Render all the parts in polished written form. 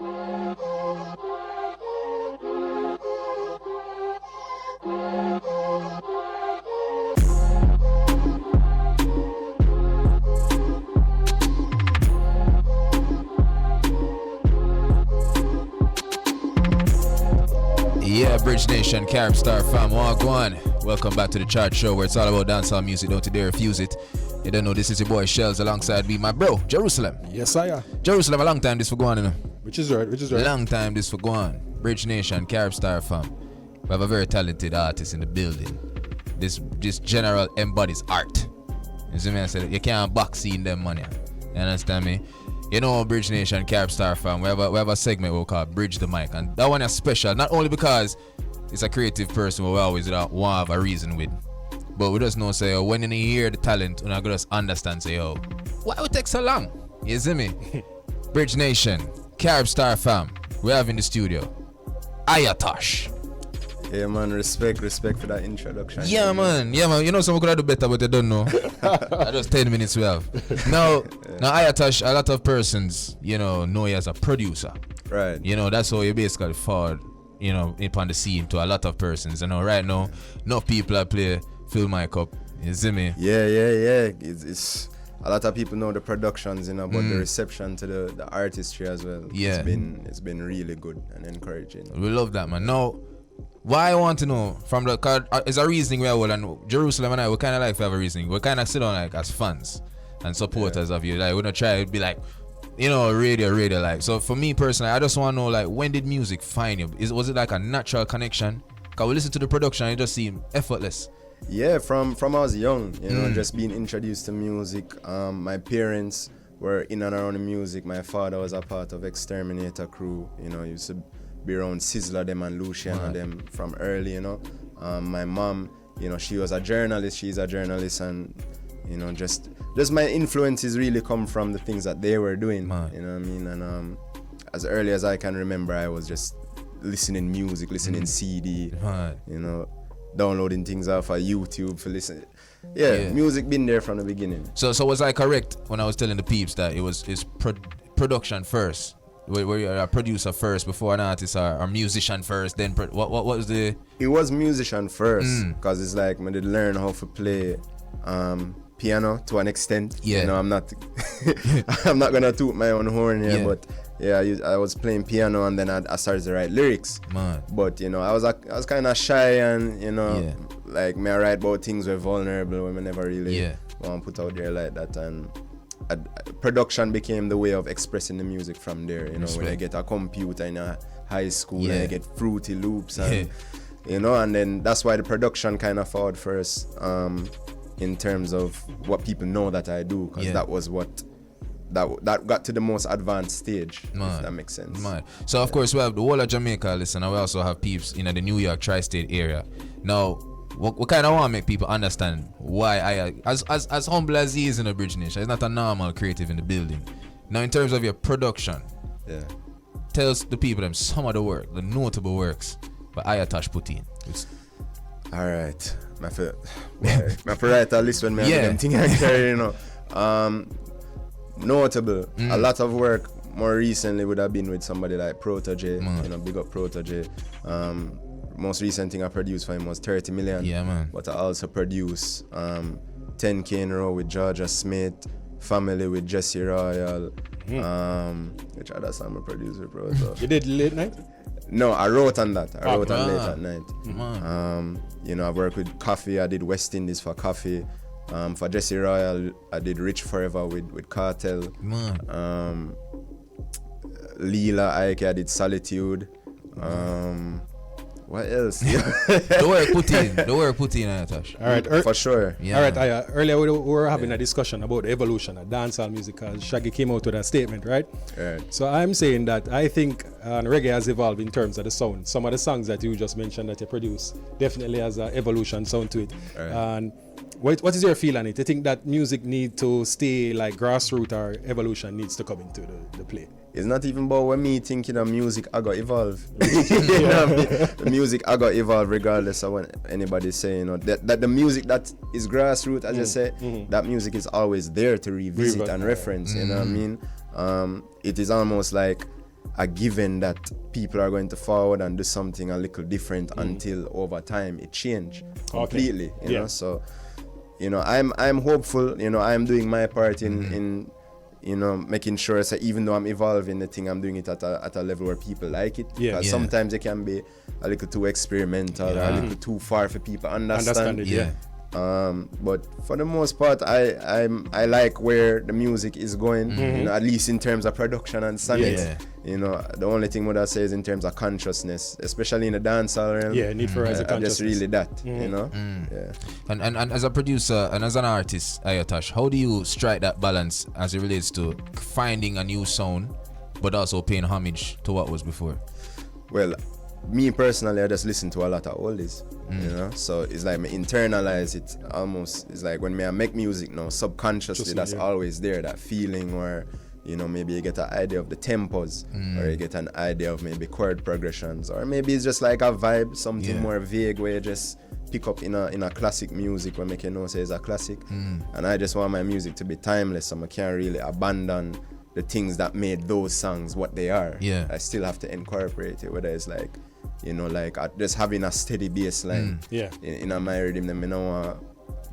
Yeah, Bridge Nation, Carib Star fam, wagwan. Welcome back to the Chart Show, where it's all about dancehall music. Don't you dare refuse it. You don't know, this is your boy Shellz alongside me, my bro, Gerusalem. Yes, I am. Jerusalem, a long time this for going, you know. Which is right. Long time this for going. Bridge Nation, Carib Star fam. We have a very talented artist in the building. This general embodies art. You see me? I said you can't box in them money. You understand me? You know, Bridge Nation, Carib Star fam, we have a segment we call Bridge the Mic, and that one is special, not only because it's a creative person we always want to have a reason with, but we just know, say, when you hear the talent, we're going to just understand, say, why it take so long? You see me? Bridge Nation, Carib Star fam, we have in the studio, Iotosh. Yeah, man, respect for that introduction. Yeah, man. You know, someone could have do better, but they don't know. Just 10 minutes we have. Now, Iotosh, a lot of persons, know you as a producer. Right. That's how you basically fall, upon the scene to a lot of persons. Right now, enough people that play Fill My Cup. You see me? Yeah. It's a lot of people know the productions, but the reception to the artistry as well. Yeah. It's been really good and encouraging. We love that, man. Now, why I want to know from the card is a reasoning we are all, and Jerusalem and I, we kind of like to have a reasoning. We kind of sit down like as fans and supporters of you. Like, we're not try to be like, radio like. So for me personally, I just want to know, like, when did music find you? Was it like a natural connection? Cause we listen to the production and it just seemed effortless. Yeah, from I was young, just being introduced to music. My parents were in and around the music. My father was a part of Exterminator crew. Used to be around Sizzler them and Lucian and them from early. My mom, she was a journalist. She's a journalist, and just my influences really come from the things that they were doing. Man. You know what I mean? And as early as I can remember, I was just listening music, listening CD. Man. Downloading things off of YouTube for listening. Yeah, music been there from the beginning. So was I correct when I was telling the peeps that it's production first? Were you a producer first before an artist, or musician first, then what was the... It was musician first, because it's like I did learn how to play piano to an extent. Yeah. I'm not I'm not gonna toot my own horn here, but I was playing piano, and then I started to write lyrics. Man. But I was kind of shy, and like me I write about things were vulnerable when I never really want to put out there like that, and production became the way of expressing the music from there. When I get a computer in a high school, and I get Fruity Loops, and and then that's why the production kind of followed first, in terms of what people know that I do, because that was what that got to the most advanced stage. Man. If that makes sense. Man. So of course we have the whole of Jamaica listen, and we also have peeps in the New York tri-state area. Now, we kind of want to make people understand why as humble as he is in the Bridge Nation, he's not a normal creative in the building. Now, in terms of your production, tell us the people them some of the notable works that Iotosh put in. All right, my write a list when me have them thing I carry, notable. A lot of work more recently would have been with somebody like Protege. Big up Protege. Most recent thing I produced for him was 30 million. Yeah, man. But I also produced 10K in a row with Georgia Smith, Family with Jesse Royal. Which other song I produced with Pro? You did Late Night? No, I wrote on that. I wrote on Late at Night. I've worked with Coffee. I did West Indies for Coffee. For Jesse Royal, I did Rich Forever with Cartel. Leela Ike, I did Solitude. What else? The work put in, Iotosh. All right, for sure. Yeah. All right, earlier we were having a discussion about the evolution of dancehall music, because Shaggy came out with a statement, right? Right. So I'm saying that I think reggae has evolved in terms of the sound. Some of the songs that you just mentioned that you produce definitely has an evolution sound to it. Right. And what is your feel on it? You think that music need to stay like grassroots, or evolution needs to come into the play? It's not even about when me thinking of music I got evolve. The music I got evolve regardless of what anybody's saying. That the music that is grassroots, as you say, that music is always there to revisit and reference. You know what I mean? It is almost like a given that people are going to forward and do something a little different until over time it change completely. You know, so I'm hopeful. I'm doing my part in making sure that even though I'm evolving the thing, I'm doing it at a level where people like it. Because sometimes it can be a little too experimental or a little too far for people to understand it. But for the most part, I like where the music is going. At least in terms of production and sound. The only thing what I say is in terms of consciousness, especially in the dancehall realm. Need for as a consciousness. Just really that, And as a producer and as an artist, Iotosh, how do you strike that balance as it relates to finding a new sound, but also paying homage to what was before? Well, me personally, I just listen to a lot of oldies, so it's like me internalize it almost. It's like when I make music now, subconsciously that's always there, that feeling where maybe you get an idea of the tempos, or you get an idea of maybe chord progressions, or maybe it's just like a vibe, something more vague where you just pick up in a classic music where make say it's a classic. And I just want my music to be timeless, so I can't really abandon the things that made those songs what they are. I still have to incorporate it, whether it's like just having a steady bass line in my rhythm. Them, I don't want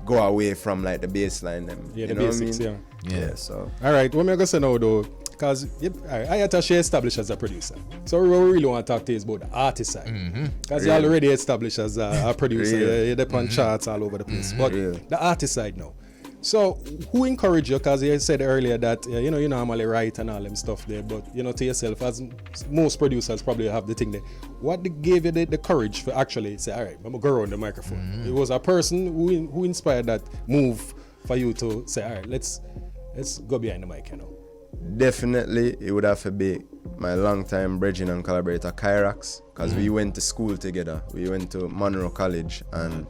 go away from like the bass line. Them, the know basics, what I mean? So. All right, what am I going to say now though? Because Iotosh established as a producer. So what we really want to talk to you is about the artist side. Because you're already established as a producer. You're up on charts all over the place. But the artist side now. So who encouraged you? Because you said earlier that you normally write and all them stuff there, but to yourself, as most producers probably have the thing there. What gave you the courage for actually say, all right, I'm gonna go around the microphone? It was a person who inspired that move for you to say, all right, let's go behind the mic, Definitely, it would have to be my longtime brethren and collaborator Kyrax, because we went to school together. We went to Monroe College, and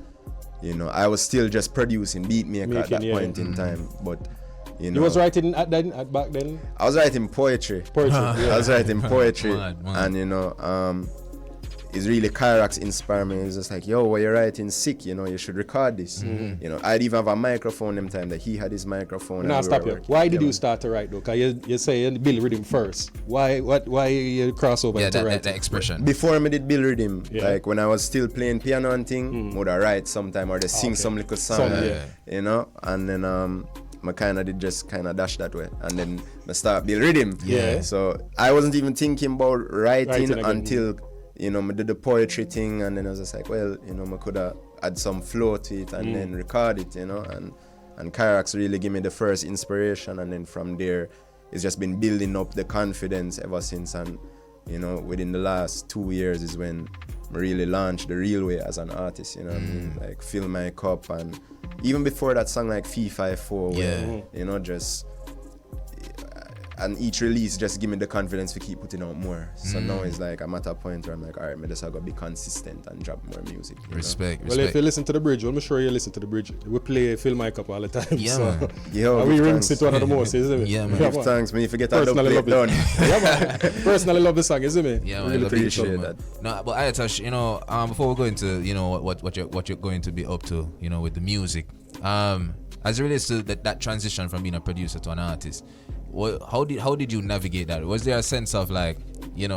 I was still just producing beatmaker at that point in time. But you was writing back then? I was writing poetry. I was writing poetry, and it's really Kyrax inspired me. It's just like, yo, what you're writing sick, you should record this. I'd even have a microphone them time that he had his microphone. Now stop you. Why did you start to write though? Cause you say you build rhythm first. Why you cross over to write? That expression. Before I did build rhythm, like when I was still playing piano and thing, would I write sometime or just sing some little song, and then I kind of did just kind of dash that way, and then I start build rhythm. So I wasn't even thinking about writing until I did the poetry thing, and then I was just like, well, I could have add some flow to it and then record it, and Kyrax really gave me the first inspiration, and then from there, it's just been building up the confidence ever since, and within the last 2 years is when I really launched the real way as an artist, what I mean? Like Fill My Cup, and even before that song like Fee 54, where, just. And each release just give me the confidence to keep putting out more. So now it's like I'm at a point where I'm like, all right, I just gotta be consistent and drop more music. Respect. Well, if you listen to the bridge, I'm sure you listen to the bridge. We play Fill My Cup all the time. Yeah, so man. Yo, we rinse it one of the most, isn't it? Yeah, man. Give thanks, man. If you get that Personally dub done. yeah, man. Personally love the song, isn't it? Yeah, man. Really appreciate that. No, but Iotosh, before we go into what you're going to be up to, with the music, as it relates to that transition from being a producer to an artist, how did you navigate that? Was there a sense of like you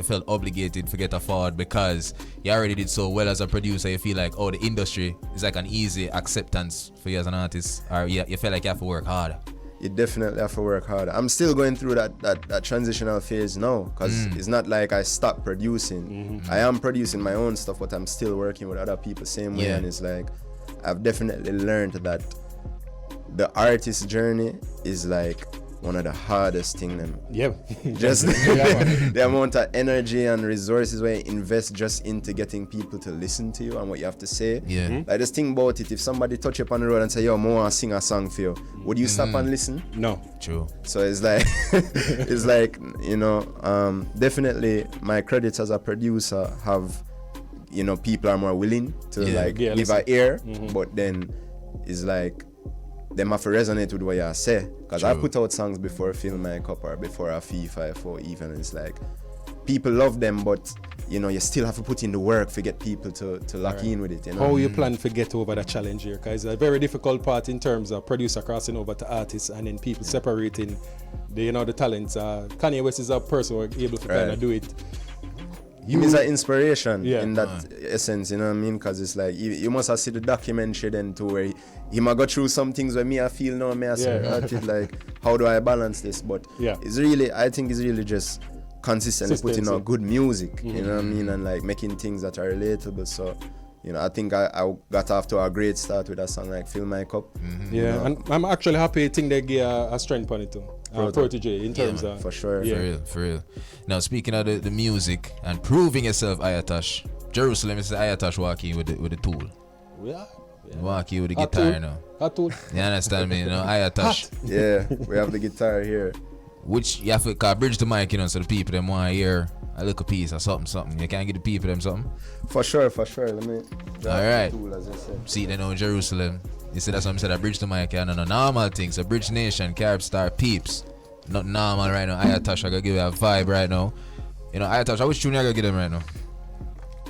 felt obligated to get forward because you already did so well as a producer? You feel like, oh, the industry is like an easy acceptance for you as an artist, or you feel like you have to work harder? You definitely have to work harder. I'm still going through that transitional phase now, because it's not like I stopped producing. I am producing my own stuff, but I'm still working with other people same way, and it's like I've definitely learned that the artist journey is like one of the hardest things. Just the amount of energy and resources where you invest just into getting people to listen to you and what you have to say. Like, just think about it. If somebody touch you up on the road and say, yo, I want to sing a song for you, would you stop and listen? No. True. So it's like it's like, definitely my credits as a producer have, people are more willing to give an ear, but then it's like them have to resonate with what you say. Because I put out songs before Fill My Cup or before a Fee 54 even, and it's like people love them, but you know, you still have to put in the work to get people to lock in with it, you know. How you plan to get over that challenge here? Because it's a very difficult part in terms of producer crossing over to artists and then people separating the talents. Kanye West is a person who are able to kind of do it. Him is an inspiration in that essence, you know what I mean? Because it's like, you must have seen the documentary then too, where he might go through some things where me I feel now, me I say, like, how do I balance this? But it's really, I think it's really just consistently putting out good music, you know what I mean? And like making things that are relatable. So, you know, I think I got off to a great start with a song like Fill My Cup. Yeah, you know? And I'm actually happy I think they give a strength on it too. Protege in terms of for sure. For real. Now speaking of the music and proving yourself, Iotosh, Jerusalem is Iotosh walking with the tool. Yeah. Walking with the guitar, you know. Hot tool. You understand me, you know, Iotosh. Yeah, we have the guitar here. Which you have to bridge the mic, you know, so the people them want to hear a little piece or something. You can't give the people them something. For sure. Let me alright. tool, as I said. See, they know Jerusalem. You see, that's what I said. I bridge the mic, yeah, no normal things. A Bridge Nation, Carib Star peeps. Not normal right now. Iotosh, I gotta give you a vibe right now. You know, Iotosh, which tune you gotta give them right now?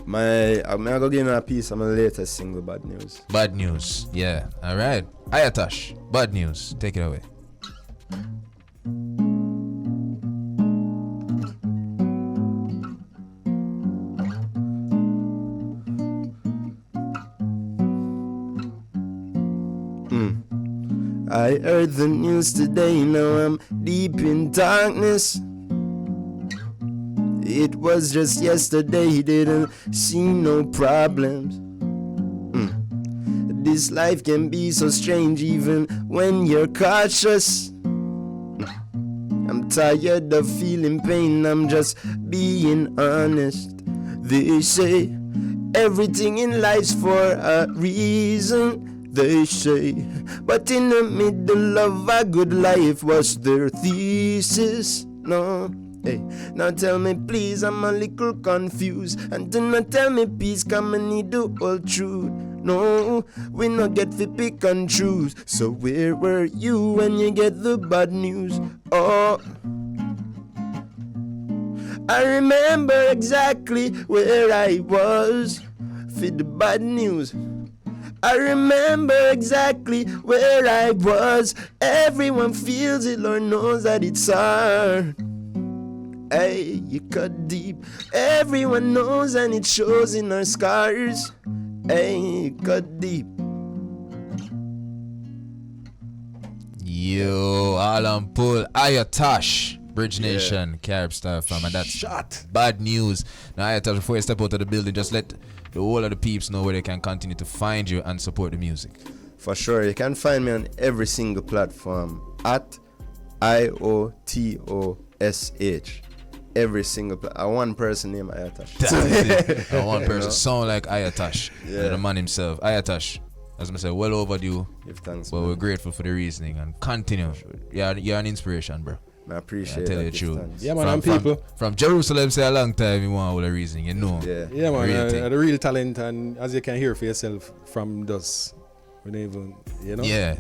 I'm gonna give you a piece of my latest single, Bad News. Bad News, yeah. Alright. Iotosh, Bad News. Take it away. I heard the news today, now I'm deep in darkness. It was just yesterday, didn't see no problems. This life can be so strange even when you're cautious. I'm tired of feeling pain, I'm just being honest. They say everything in life's for a reason, they say, but in the middle of a good life was their thesis. No, hey, now tell me please, I'm a little confused, and do not tell me peace, come and need the whole truth. No, we not get to pick and choose. So where were you when you get the bad news? Oh, I remember exactly where I was for the bad news. I remember exactly where I was. Everyone feels it, Lord knows that it's hard. Hey, you cut deep. Everyone knows and it shows in our scars. Hey, you cut deep. Yo, all on pull. Iotosh, Bridge Nation, Carib Star fam, and that's Bad News. Now, Iotosh, before you step out of the building, just let the whole of the peeps know where they can continue to find you and support the music. For sure, you can find me on every single platform at IOTOSH. Every single a one person named Iotosh. A one person sound like Iotosh. Yeah. The man himself. Iotosh, as I said, well overdue. Give thanks. But we're grateful for the reasoning and continue. You're an inspiration, bro. I appreciate tell you the truth. Yeah, man, people. From Jerusalem, say a long time, you want all the reasoning, you know. Yeah, man, the real talent, and as you can hear for yourself from those, even, you know. Yeah.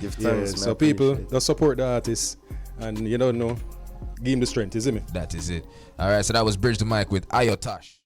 Give thanks. Yeah. So people, just support the artists, and you don't know, give him the strength, isn't it? That is it. All right, so that was Bridge the Mic with Iotosh.